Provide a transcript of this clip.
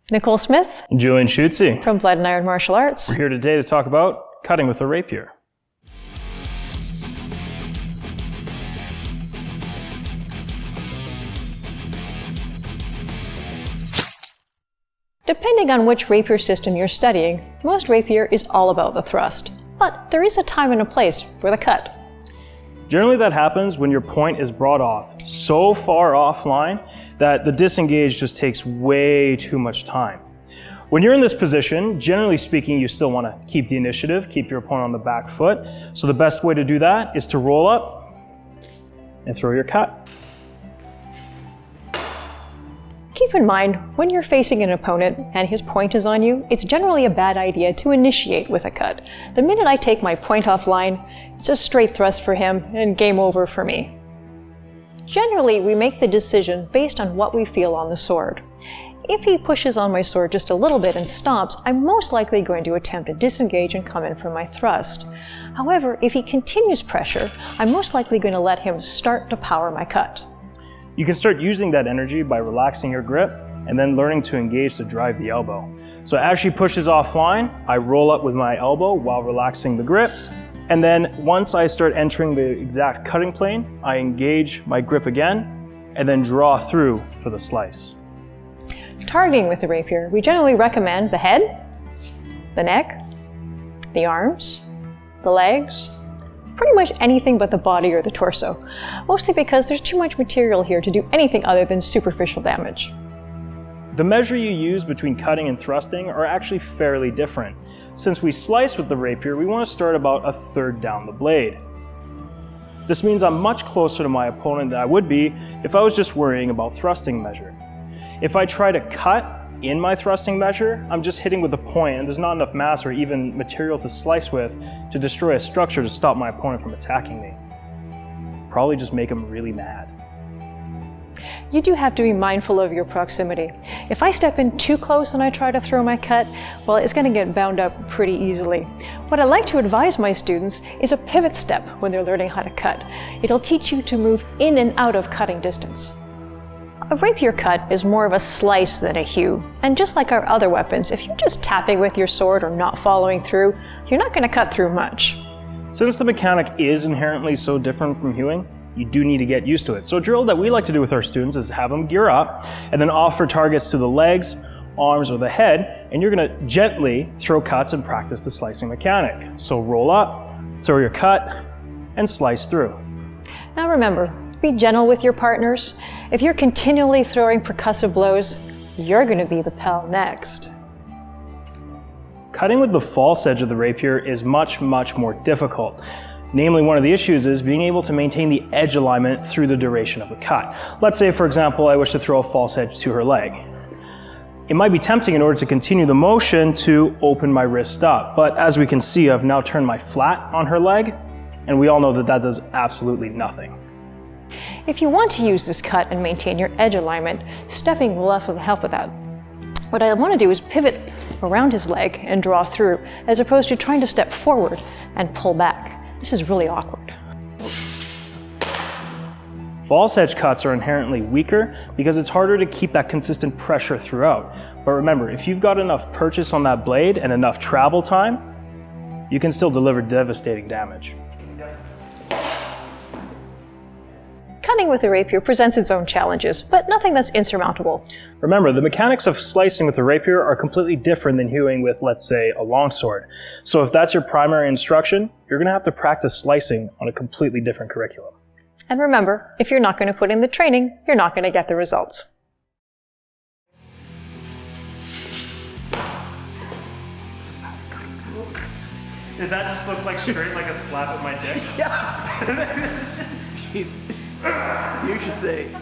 Nicole Smith. And Julian From Blood and Iron Martial Arts. We're here today to talk about cutting with a rapier. Depending on which rapier system you're studying, most rapier is all about the thrust. But there is a time and a place for the cut. Generally that happens when your point is brought off so far offline that the disengage just takes way too much time. When you're in this position, generally speaking, you still want to keep the initiative, keep your opponent on the back foot. So the best way to do that is to roll up and throw your cut. Keep in mind, when you're facing an opponent and his point is on you, it's generally a bad idea to initiate with a cut. The minute I take my point offline, it's a straight thrust for him and game over for me. Generally, we make the decision based on what we feel on the sword. If he pushes on my sword just a little bit and stomps, I'm most likely going to attempt to disengage and come in for my thrust. However, if he continues pressure, I'm most likely going to let him start to power my cut. You can start using that energy by relaxing your grip and then learning to engage to drive the elbow. So as she pushes offline, I roll up with my elbow while relaxing the grip. And then once I start entering the exact cutting plane, I engage my grip again and then draw through for the slice. Targeting with the rapier, we generally recommend the head, the neck, the arms, the legs, pretty much anything but the body or the torso, mostly because there's too much material here to do anything other than superficial damage. The measure you use between cutting and thrusting are actually fairly different. Since we slice with the rapier, we want to start about a third down the blade. This means I'm much closer to my opponent than I would be if I was just worrying about thrusting measure. If I try to cut in my thrusting measure, I'm just hitting with the point and there's not enough mass or even material to slice with to destroy a structure to stop my opponent from attacking me. Probably just make him really mad. You do have to be mindful of your proximity. If I step in too close and I try to throw my cut, well, it's going to get bound up pretty easily. What I like to advise my students is a pivot step when they're learning how to cut. It'll teach you to move in and out of cutting distance. A rapier cut is more of a slice than a hew, and just like our other weapons, if you're just tapping with your sword or not following through, you're not going to cut through much. Since the mechanic is inherently so different from hewing, you do need to get used to it. So a drill that we like to do with our students is have them gear up and then offer targets to the legs, arms, or the head, and you're going to gently throw cuts and practice the slicing mechanic. So roll up, throw your cut, and slice through. Now remember, be gentle with your partners. If you're continually throwing percussive blows, you're going to be the pal next. Cutting with the false edge of the rapier is much more difficult. Namely, one of the issues is being able to maintain the edge alignment through the duration of the cut. Let's say, for example, I wish to throw a false edge to her leg. It might be tempting in order to continue the motion to open my wrist up, but as we can see, I've now turned my flat on her leg, and we all know that that does absolutely nothing. If you want to use this cut and maintain your edge alignment, stepping will definitely help with that. What I want to do is pivot around his leg and draw through, as opposed to trying to step forward and pull back. This is really awkward. False edge cuts are inherently weaker because it's harder to keep that consistent pressure throughout. But remember, if you've got enough purchase on that blade and enough travel time, you can still deliver devastating damage. Cutting with a rapier presents its own challenges, but nothing that's insurmountable. Remember, the mechanics of slicing with a rapier are completely different than hewing with, let's say, a longsword. So if that's your primary instruction, you're going to have to practice slicing on a completely different curriculum. And remember, if you're not going to put in the training, you're not going to get the results. Did that just look like straight like a slap at my dick? Yeah. You should say.